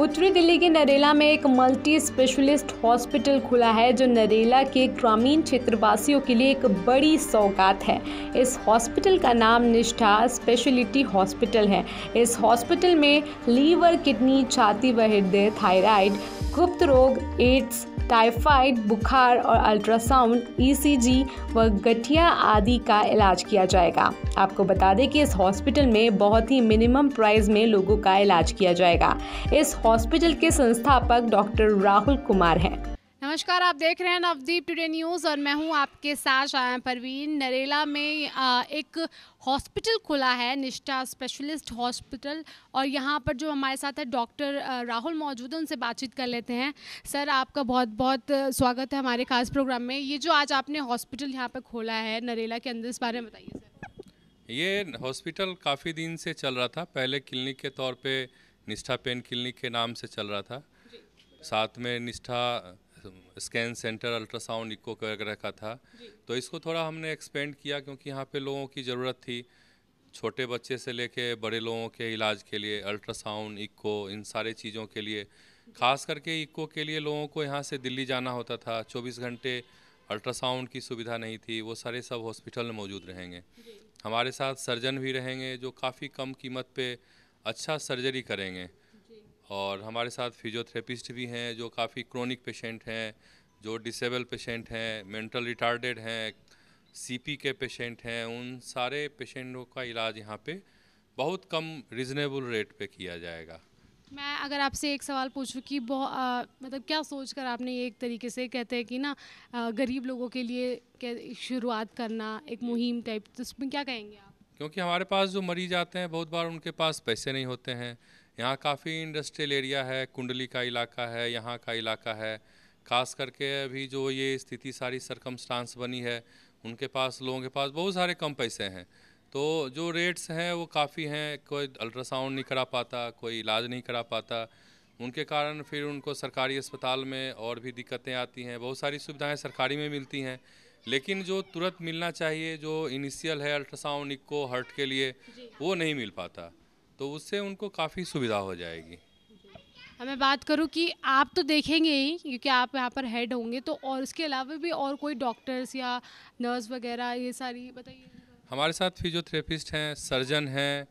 उत्तरी दिल्ली के नरेला में एक मल्टी स्पेशलिस्ट हॉस्पिटल खुला है जो नरेला के ग्रामीण क्षेत्रवासियों के लिए एक बड़ी सौगात है। इस हॉस्पिटल का नाम निष्ठा स्पेशलिटी हॉस्पिटल है। इस हॉस्पिटल में लीवर, किडनी, छाती व हृदय, थायराइड, गुप्त रोग, एड्स, टाइफाइड, बुखार और अल्ट्रासाउंड, ईसीजी व गठिया आदि का इलाज किया जाएगा। आपको बता दें कि इस हॉस्पिटल में बहुत ही मिनिमम प्राइस में लोगों का इलाज किया जाएगा। इस हॉस्पिटल के संस्थापक डॉक्टर राहुल कुमार हैं। नमस्कार, आप देख रहे हैं नवदीप टुडे न्यूज़ और मैं हूं आपके साथ शाया परवीन। नरेला में एक हॉस्पिटल खुला है, निष्ठा स्पेशलिस्ट हॉस्पिटल, और यहां पर जो हमारे साथ है डॉक्टर राहुल मौजूद है, उनसे बातचीत कर लेते हैं। सर, आपका बहुत बहुत स्वागत है हमारे खास प्रोग्राम में। ये जो आज आपने हॉस्पिटल यहाँ पर खोला है नरेला के अंदर, इस बारे में बताइए सर। ये हॉस्पिटल काफ़ी दिन से चल रहा था। पहले क्लिनिक के तौर पे निष्ठा पेन क्लिनिक के नाम से चल रहा था। साथ में निष्ठा स्कैन सेंटर, अल्ट्रासाउंड, इको वगैरह का था। तो इसको थोड़ा हमने एक्सपेंड किया क्योंकि यहाँ पे लोगों की ज़रूरत थी। छोटे बच्चे से लेके बड़े लोगों के इलाज के लिए अल्ट्रासाउंड, इको, इन सारे चीज़ों के लिए, ख़ास करके इको के लिए लोगों को यहाँ से दिल्ली जाना होता था। 24 घंटे अल्ट्रासाउंड की सुविधा नहीं थी। वो सारे सब हॉस्पिटल में मौजूद रहेंगे। हमारे साथ सर्जन भी रहेंगे जो काफ़ी कम कीमत पे अच्छा सर्जरी करेंगे। और हमारे साथ फिजियोथेरेपिस्ट भी हैं जो काफ़ी क्रोनिक पेशेंट हैं, जो डिसेबल पेशेंट हैं, मेंटल रिटार्डेड हैं, सीपी के पेशेंट हैं। उन सारे पेशेंटों का इलाज यहाँ पे बहुत कम रिजनेबल रेट पे किया जाएगा। मैं अगर आपसे एक सवाल पूछूं कि मतलब क्या सोचकर आपने ये एक तरीके से कहते हैं कि ना गरीब लोगों के लिए शुरुआत करना एक मुहिम टाइप, तो उसमें क्या कहेंगे आप? क्योंकि हमारे पास जो मरीज आते हैं बहुत बार उनके पास पैसे नहीं होते हैं। यहाँ काफ़ी इंडस्ट्रियल एरिया है, कुंडली का इलाका है, यहाँ का इलाका है। खास करके अभी जो ये स्थिति सारी सरकमस्टांस बनी है, उनके पास, लोगों के पास बहुत सारे कम पैसे हैं। तो जो रेट्स हैं वो काफ़ी हैं। कोई अल्ट्रासाउंड नहीं करा पाता, कोई इलाज नहीं करा पाता। उनके कारण फिर उनको सरकारी अस्पताल में और भी दिक्कतें आती हैं। बहुत सारी सुविधाएं सरकारी में मिलती हैं, लेकिन जो तुरंत मिलना चाहिए, जो इनिशियल है अल्ट्रासाउंड, इको, हार्ट के लिए, वो नहीं मिल पाता। तो उससे उनको काफ़ी सुविधा हो जाएगी। मैं बात करूं कि आप तो देखेंगे ही क्योंकि आप यहाँ पर हेड होंगे, तो और इसके अलावा भी और कोई डॉक्टर्स या नर्स वगैरह ये सारी बताइए। हमारे साथ फिजियोथेरेपिस्ट हैं, सर्जन हैं,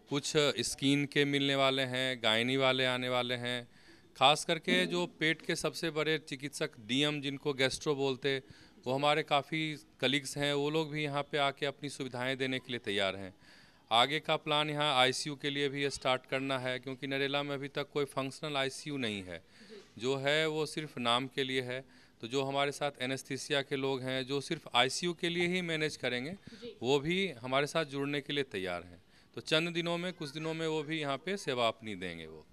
कुछ स्किन के मिलने वाले हैं, गायनी वाले आने वाले हैं। खास करके जो पेट के सबसे बड़े चिकित्सक, डीएम जिनको गैस्ट्रो बोलते, वो हमारे काफ़ी कलीग्स हैं। वो लोग भी यहाँ पे आके अपनी सुविधाएं देने के लिए तैयार हैं। आगे का प्लान यहाँ आईसीयू के लिए भी स्टार्ट करना है, क्योंकि नरेला में अभी तक कोई फंक्शनल आईसीयू नहीं है। जो है वो सिर्फ नाम के लिए है। तो जो हमारे साथ एनेस्थीसिया के लोग हैं जो सिर्फ आईसीयू के लिए ही मैनेज करेंगे, वो भी हमारे साथ जुड़ने के लिए तैयार हैं। तो चंद दिनों में, कुछ दिनों में वो भी यहाँ पे सेवा अपनी देंगे। वो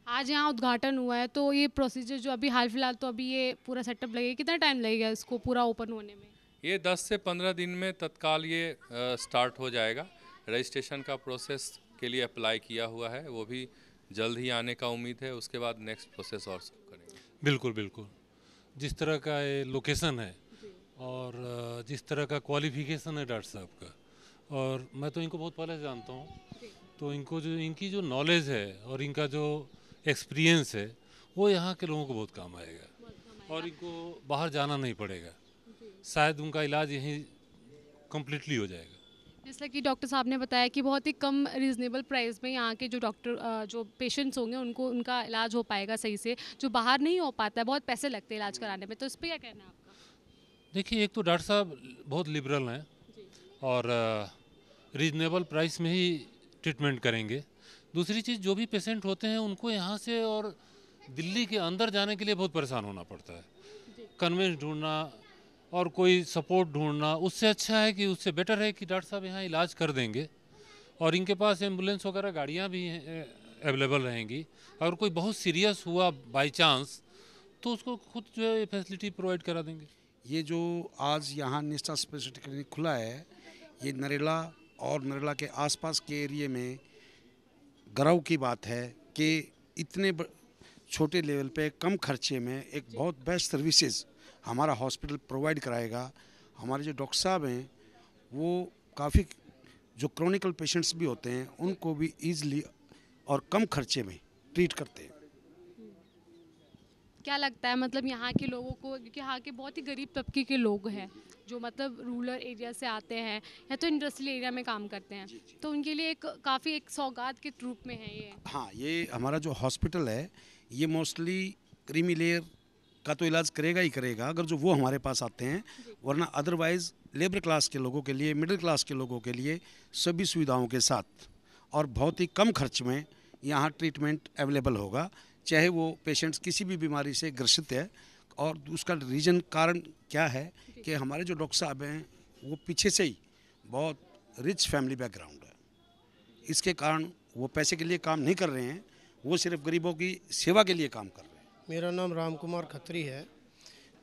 आज यहाँ उद्घाटन हुआ है, तो ये प्रोसीजर जो अभी हाल फिलहाल, तो अभी ये पूरा सेटअप लगेगा, कितना टाइम लगेगा इसको पूरा ओपन होने में? ये 10 से 15 दिन में तत्काल ये स्टार्ट हो जाएगा। रजिस्ट्रेशन का प्रोसेस के लिए अप्लाई किया हुआ है, वो भी जल्द ही आने का उम्मीद है। उसके बाद नेक्स्ट प्रोसेस और सब करेंगे। बिल्कुल बिल्कुल। जिस तरह का ये लोकेशन है और जिस तरह का क्वालिफिकेशन है डॉक्टर साहब का, और मैं तो इनको बहुत पहले से जानता हूँ, तो इनकी जो नॉलेज है और इनका जो एक्सपीरियंस है, वो यहाँ के लोगों को बहुत काम आएगा और इनको बाहर जाना नहीं पड़ेगा। शायद उनका इलाज यहीं कम्प्लीटली हो जाएगा। जैसा कि डॉक्टर साहब ने बताया कि बहुत ही कम रीज़नेबल प्राइस में यहाँ के जो डॉक्टर जो पेशेंट्स होंगे उनका इलाज हो पाएगा सही से, जो बाहर नहीं हो पाता है, बहुत पैसे लगते हैं इलाज कराने में। तो इस पर क्या कहना है आपका? देखिए, एक तो डॉक्टर साहब बहुत लिबरल हैं और रीजनेबल प्राइस में ही ट्रीटमेंट करेंगे। दूसरी चीज़, जो भी पेशेंट होते हैं उनको यहाँ से और दिल्ली के अंदर जाने के लिए बहुत परेशान होना पड़ता है। कन्वेंस ढूंढना और कोई सपोर्ट ढूंढना, उससे अच्छा है कि, उससे बेटर है कि डॉक्टर साहब यहाँ इलाज कर देंगे और इनके पास एम्बुलेंस वगैरह गाड़ियाँ भी अवेलेबल रहेंगी। अगर कोई बहुत सीरियस हुआ बाय चांस, तो उसको खुद जो है फैसिलिटी प्रोवाइड करा देंगे। ये जो आज यहाँ निष्ठा स्पेशलिटी क्लिनिक खुला है, ये नरेला और नरेला के आसपास के एरिए में गर्व की बात है कि इतने छोटे लेवल पे कम खर्चे में एक बहुत बेस्ट सर्विसेज हमारा हॉस्पिटल प्रोवाइड कराएगा। हमारे जो डॉक्टर साहब हैं वो काफ़ी जो क्रोनिकल पेशेंट्स भी होते हैं उनको भी ईज़िली और कम खर्चे में ट्रीट करते हैं। क्या लगता है मतलब यहाँ के लोगों को, क्योंकि यहाँ के बहुत ही गरीब तबके के लोग हैं जो मतलब रूरल एरिया से आते हैं या तो इंडस्ट्रियल एरिया में काम करते हैं, तो उनके लिए एक काफ़ी एक सौगात के रूप में है ये। हाँ, ये हमारा जो हॉस्पिटल है ये मोस्टली क्रीमी लेयर का तो इलाज करेगा ही करेगा अगर जो वो हमारे पास आते हैं, वरना अदरवाइज़ लेबर क्लास के लोगों के लिए, मिडिल क्लास के लोगों के लिए सभी सुविधाओं के साथ और बहुत ही कम खर्च में यहाँ ट्रीटमेंट अवेलेबल होगा, चाहे वो पेशेंट्स किसी भी बीमारी से ग्रसित है। और उसका रीज़न कारण क्या है कि हमारे जो डॉक्टर साहब हैं वो पीछे से ही बहुत रिच फैमिली बैकग्राउंड है, इसके कारण वो पैसे के लिए काम नहीं कर रहे हैं, वो सिर्फ गरीबों की सेवा के लिए काम कर रहे हैं। मेरा नाम राम कुमार खत्री है,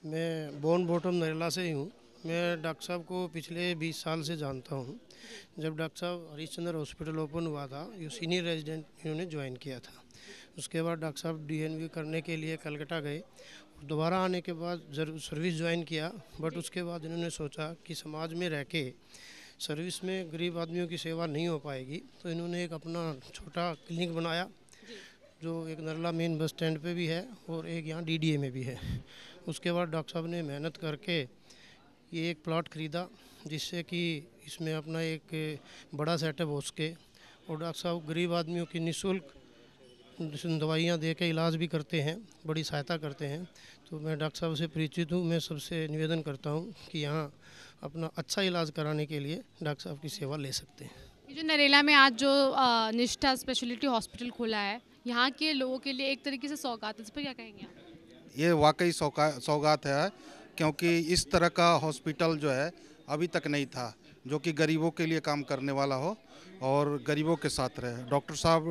मैं बोन बॉटम नरेला से ही हूँ। मैं डॉक्टर साहब को पिछले 20 साल से जानता हूँ। जब डॉक्टर साहब हरिश्चंद्र हॉस्पिटल ओपन हुआ था, ये सीनियर रेजिडेंट इन्होंने ज्वाइन किया था। उसके बाद डॉक्टर साहब DNV करने के लिए कलकत्ता गए, दोबारा आने के बाद सर्विस ज्वाइन किया। बट उसके बाद इन्होंने सोचा कि समाज में रह के सर्विस में गरीब आदमियों की सेवा नहीं हो पाएगी, तो इन्होंने एक अपना छोटा क्लिनिक बनाया जो एक नरला मेन बस स्टैंड पे भी है और एक यहाँ DDA में भी है। उसके बाद डॉक्टर साहब ने मेहनत करके ये एक प्लॉट ख़रीदा, जिससे कि इसमें अपना एक बड़ा सेटअप हो सके और डॉक्टर साहब गरीब आदमियों की निःशुल्क दवाइयाँ दे के इलाज भी करते हैं, बड़ी सहायता करते हैं। तो मैं डॉक्टर साहब से परिचित हूँ। मैं सबसे निवेदन करता हूँ कि यहाँ अपना अच्छा इलाज कराने के लिए डॉक्टर साहब की सेवा ले सकते हैं। ये जो नरेला में आज जो निष्ठा स्पेशलिटी हॉस्पिटल खुला है, यहाँ के लोगों के लिए एक तरीके से सौगात है, इस पर क्या कहेंगे आप? ये वाकई सौगात है, क्योंकि इस तरह का हॉस्पिटल जो है अभी तक नहीं था जो कि गरीबों के लिए काम करने वाला हो और गरीबों के साथ रहे। डॉक्टर साहब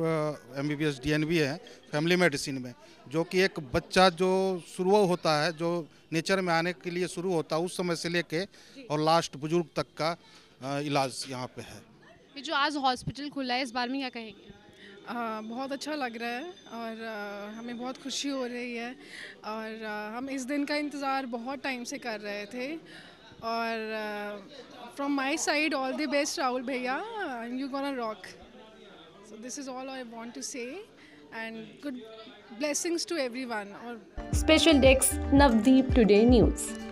MBBS DNB है फैमिली मेडिसिन में, जो कि एक बच्चा जो शुरू होता है, जो नेचर में आने के लिए शुरू होता है, उस समय से लेके और लास्ट बुजुर्ग तक का इलाज यहाँ पे है। ये जो आज हॉस्पिटल खुला है, इस बारे में क्या कहेंगे? बहुत अच्छा लग रहा है और हमें बहुत खुशी हो रही है और हम इस दिन का इंतज़ार बहुत टाइम से कर रहे थे। और from my side all the best Rahul bhaiya, you gonna rock. So this is all I want to say and good blessings to everyone. और special desk Navdeep Today news.